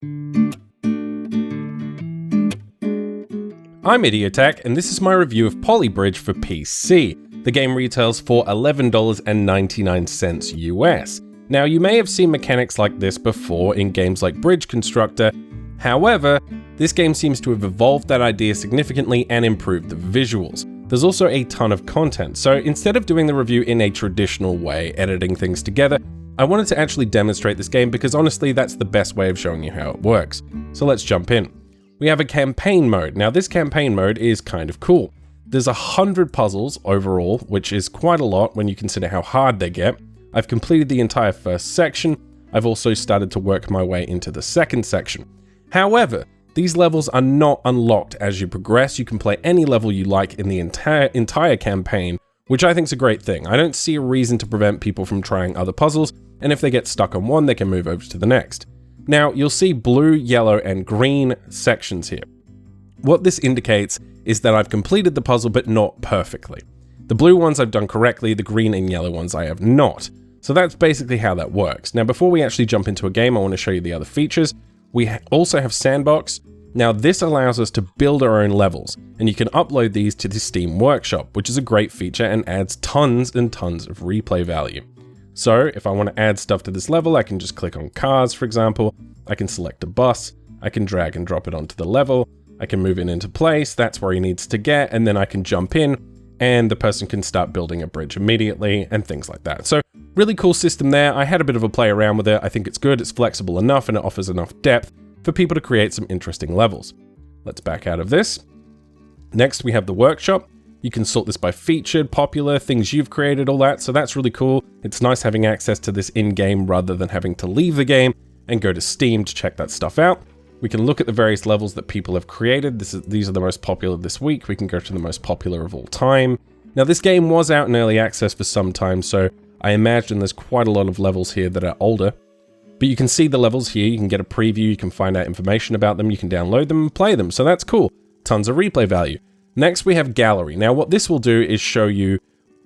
I'm Idiotech, and this is my review of Polybridge for PC. The game retails for $11.99 US. Now, you may have seen mechanics like this before in games like Bridge Constructor. However, this game seems to have evolved that idea significantly and improved the visuals. There's also a ton of content, so instead of doing the review in a traditional way, editing things together, I wanted to actually demonstrate this game because honestly, that's the best way of showing you how it works. So let's jump in. We have a campaign mode. Now, this campaign mode is kind of cool. There's 100 puzzles overall, which is quite a lot when you consider how hard they get. I've completed the entire first section. I've also started to work my way into the second section. However, these levels are not unlocked as you progress. You can play any level you like in the entire campaign, which I think is a great thing. I don't see a reason to prevent people from trying other puzzles, and if they get stuck on one, they can move over to the next. Now, you'll see blue, yellow, and green sections here. What this indicates is that I've completed the puzzle, but not perfectly. The blue ones I've done correctly, the green and yellow ones I have not. So that's basically how that works. Now, before we actually jump into a game, I want to show you the other features. We also have Sandbox. Now, this allows us to build our own levels, and you can upload these to the Steam Workshop, which is a great feature and adds tons and tons of replay value. So if I want to add stuff to this level, I can just click on cars, for example. I can select a bus. I can drag and drop it onto the level. I can move it into place. That's where he needs to get. And then I can jump in and the person can start building a bridge immediately and things like that. So really cool system there. I had a bit of a play around with it. I think it's good. It's flexible enough and it offers enough depth for people to create some interesting levels. Let's back out of this. Next, we have the workshop. You can sort this by featured, popular, things you've created, all that. So that's really cool. It's nice having access to this in-game rather than having to leave the game and go to Steam to check that stuff out. We can look at the various levels that people have created. These are the most popular this week. We can go to the most popular of all time. Now, this game was out in early access for some time, so I imagine there's quite a lot of levels here that are older. But you can see the levels here. You can get a preview. You can find out information about them. You can download them and play them. So that's cool. Tons of replay value. Next, we have Gallery. Now, what this will do is show you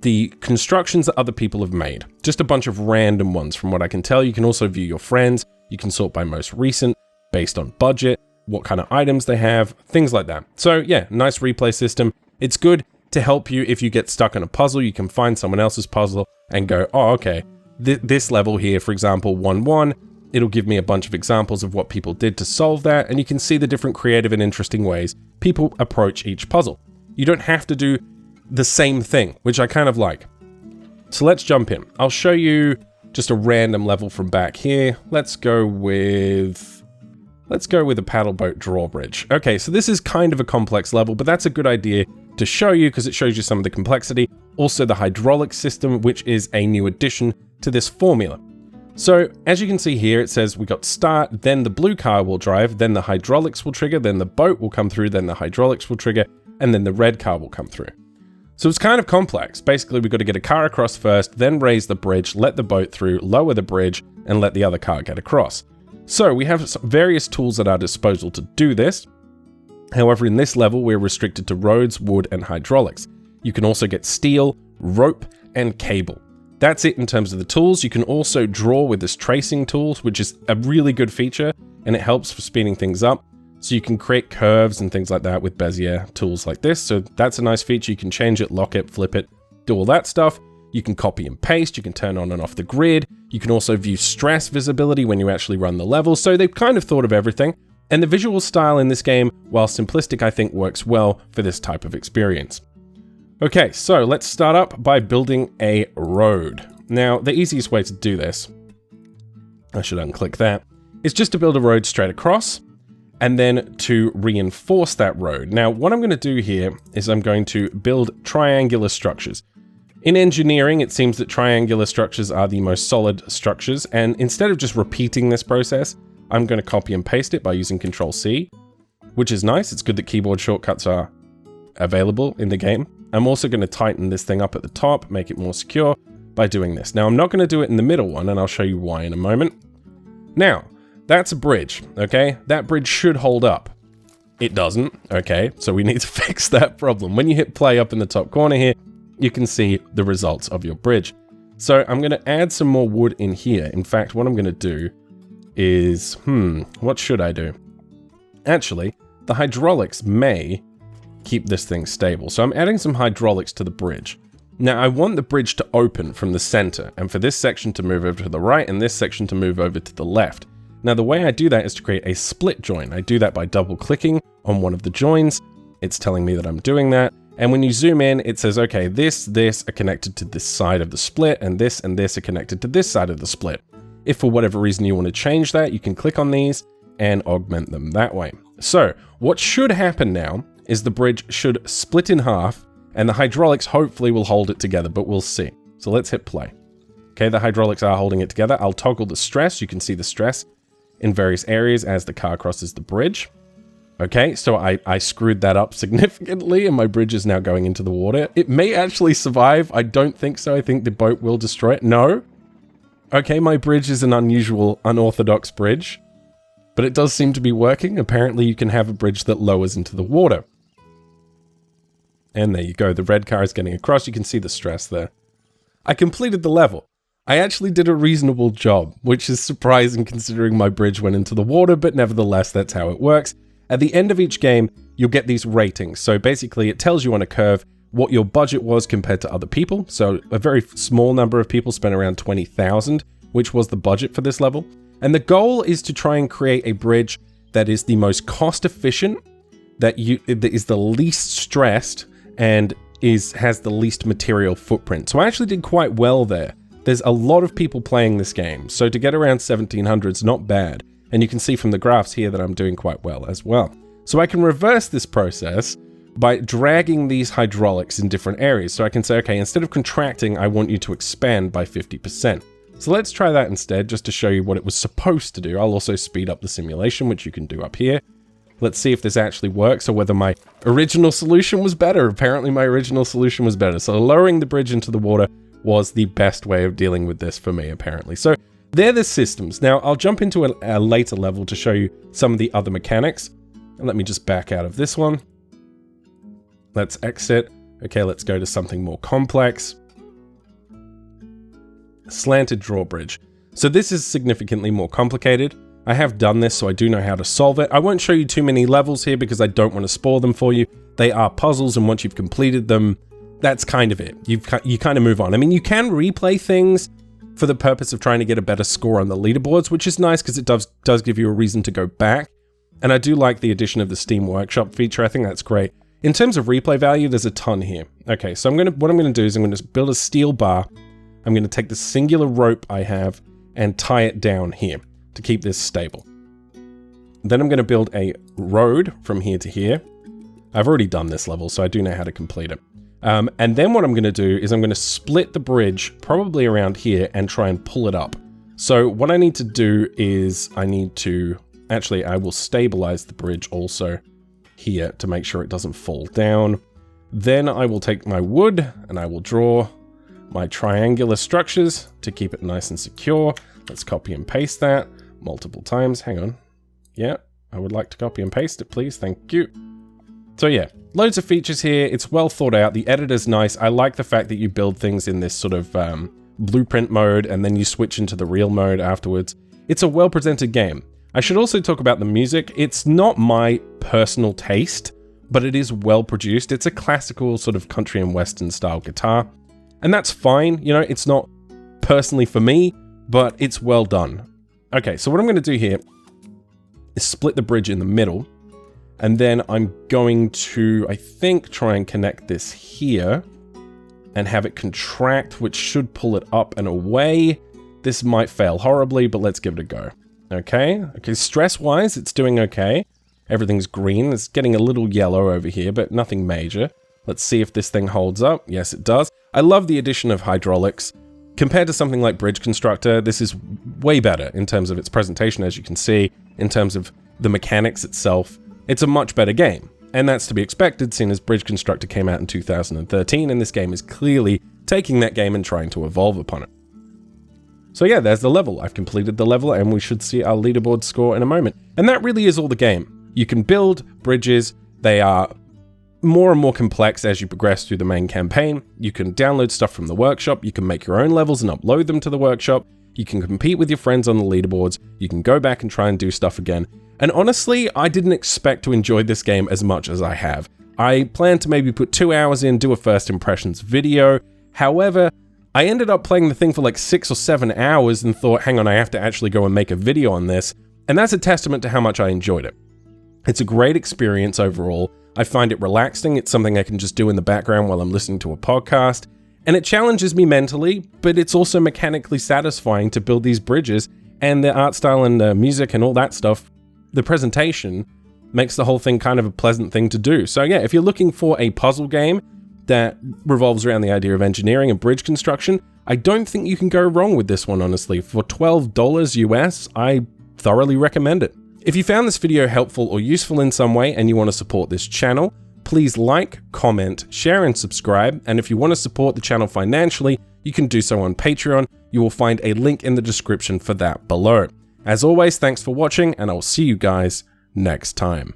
the constructions that other people have made. Just a bunch of random ones from what I can tell. You can also view your friends. You can sort by most recent, based on budget, what kind of items they have, things like that. So yeah, nice replay system. It's good to help you if you get stuck on a puzzle. You can find someone else's puzzle and go, oh, okay, this level here, for example, 1-1, it'll give me a bunch of examples of what people did to solve that, and you can see the different creative and interesting ways people approach each puzzle. You don't have to do the same thing, which I kind of like. So let's jump in. I'll show you just a random level from back here. Let's go with a paddle boat drawbridge. Okay, so this is kind of a complex level, but that's a good idea to show you because it shows you some of the complexity. Also the hydraulic system, which is a new addition to this formula. So as you can see here, it says we got start, then the blue car will drive, then the hydraulics will trigger, then the boat will come through, then the hydraulics will trigger, and then the red car will come through. So it's kind of complex. Basically, we've got to get a car across first, then raise the bridge, let the boat through, lower the bridge, and let the other car get across. So we have various tools at our disposal to do this. However, in this level, we're restricted to roads, wood, and hydraulics. You can also get steel, rope, and cable. That's it in terms of the tools. You can also draw with this tracing tool, which is a really good feature, and it helps for speeding things up. So you can create curves and things like that with Bezier tools like this. So that's a nice feature. You can change it, lock it, flip it, do all that stuff. You can copy and paste. You can turn on and off the grid. You can also view stress visibility when you actually run the level. So they've kind of thought of everything. And the visual style in this game, while simplistic, I think works well for this type of experience. Okay, so let's start up by building a road. Now, the easiest way to do this, I should unclick that, is just to build a road straight across and then to reinforce that road. Now, what I'm going to do here is I'm going to build triangular structures. In engineering, it seems that triangular structures are the most solid structures, and instead of just repeating this process, I'm going to copy and paste it by using Control-C, which is nice. It's good that keyboard shortcuts are available in the game. I'm also going to tighten this thing up at the top, make it more secure by doing this. Now, I'm not going to do it in the middle one, and I'll show you why in a moment. Now, that's a bridge, okay? That bridge should hold up. It doesn't, okay? So we need to fix that problem. When you hit play up in the top corner here, you can see the results of your bridge. So I'm going to add some more wood in here. In fact, what I'm going to do is, what should I do? Actually, the hydraulics may keep this thing stable. So I'm adding some hydraulics to the bridge. Now I want the bridge to open from the center, and for this section to move over to the right and this section to move over to the left. Now the way I do that is to create a split join. I do that by double clicking on one of the joins. It's telling me that I'm doing that. And when you zoom in, it says, okay, this are connected to this side of the split, and this are connected to this side of the split. If for whatever reason you want to change that, you can click on these and augment them that way. So what should happen now is the bridge should split in half, and the hydraulics hopefully will hold it together, but we'll see. So let's hit play. Okay, the hydraulics are holding it together. I'll toggle the stress. You can see the stress in various areas as the car crosses the bridge. Okay, so I screwed that up significantly, and my bridge is now going into the water. It may actually survive. I don't think so. I think the boat will destroy it. No. Okay, my bridge is an unusual, unorthodox bridge, but it does seem to be working. Apparently you can have a bridge that lowers into the water. And there you go. The red car is getting across. You can see the stress there. I completed the level. I actually did a reasonable job, which is surprising considering my bridge went into the water, but nevertheless, that's how it works. At the end of each game, you'll get these ratings. So basically, it tells you on a curve what your budget was compared to other people. So a very small number of people spent around 20,000, which was the budget for this level. And the goal is to try and create a bridge that is the most cost efficient, that is the least stressed, and has the least material footprint. So I actually did quite well there. There's a lot of people playing this game, so to get around 1700 is not bad. And you can see from the graphs here that I'm doing quite well as well. So I can reverse this process by dragging these hydraulics in different areas. So I can say, okay, instead of contracting, I want you to expand by 50%. So let's try that instead, just to show you what it was supposed to do. I'll also speed up the simulation, which you can do up here. Let's see if this actually works, or whether my original solution was better. Apparently my original solution was better. So lowering the bridge into the water was the best way of dealing with this for me, apparently. So they're the systems. Now I'll jump into a later level to show you some of the other mechanics. And let me just back out of this one. Let's exit. Okay, let's go to something more complex. Slanted drawbridge. So this is significantly more complicated. I have done this, so I do know how to solve it. I won't show you too many levels here because I don't want to spoil them for you. They are puzzles, and once you've completed them, that's kind of it. You kind of move on. I mean, you can replay things for the purpose of trying to get a better score on the leaderboards, which is nice because it does give you a reason to go back. And I do like the addition of the Steam Workshop feature. I think that's great. In terms of replay value, there's a ton here. Okay, so what I'm going to do is I'm going to build a steel bar. I'm going to take the singular rope I have and tie it down here to keep this stable. Then I'm going to build a road from here to here. I've already done this level, so I do know how to complete it. And then what I'm going to do is I'm going to split the bridge probably around here and try and pull it up. So what I need to do is I will stabilize the bridge also here to make sure it doesn't fall down. Then I will take my wood and I will draw my triangular structures to keep it nice and secure. Let's copy and paste that multiple times. Hang on. Yeah, I would like to copy and paste it, please. Thank you. So yeah, loads of features here. It's well thought out. The editor's nice. I like the fact that you build things in this sort of blueprint mode and then you switch into the real mode afterwards. It's a well-presented game. I should also talk about the music. It's not my personal taste, but it is well produced. It's a classical sort of country and western style guitar, and that's fine. You know, it's not personally for me, but it's well done. Okay, so what I'm going to do here is split the bridge in the middle, and then I'm going to, I think, try and connect this here and have it contract, which should pull it up and away. This might fail horribly, but let's give it a go. Okay, stress-wise, it's doing okay. Everything's green. It's getting a little yellow over here, but nothing major. Let's see if this thing holds up. Yes, it does. I love the addition of hydraulics. Compared to something like Bridge Constructor, this is way better in terms of its presentation, as you can see, in terms of the mechanics itself. It's a much better game, and that's to be expected, seeing as Bridge Constructor came out in 2013, and this game is clearly taking that game and trying to evolve upon it. So yeah, there's the level. I've completed the level, and we should see our leaderboard score in a moment. And that really is all the game. You can build bridges. They are more and more complex as you progress through the main campaign. You can download stuff from the workshop. You can make your own levels and upload them to the workshop. you can compete with your friends on the leaderboards, you can go back and try and do stuff again. And honestly, I didn't expect to enjoy this game as much as I have. I planned to maybe put 2 hours in, do a first impressions video. However, I ended up playing the thing for like 6 or 7 hours and thought, hang on, I have to actually go and make a video on this. And that's a testament to how much I enjoyed it. It's a great experience overall. I find it relaxing. It's something I can just do in the background while I'm listening to a podcast. And it challenges me mentally, but it's also mechanically satisfying to build these bridges, and the art style and the music and all that stuff, the presentation makes the whole thing kind of a pleasant thing to do. So yeah, if you're looking for a puzzle game that revolves around the idea of engineering and bridge construction, I don't think you can go wrong with this one, honestly. For $12 US, I thoroughly recommend it. If you found this video helpful or useful in some way and you want to support this channel, please like, comment, share, and subscribe. And if you want to support the channel financially, you can do so on Patreon. You will find a link in the description for that below. As always, thanks for watching, and I'll see you guys next time.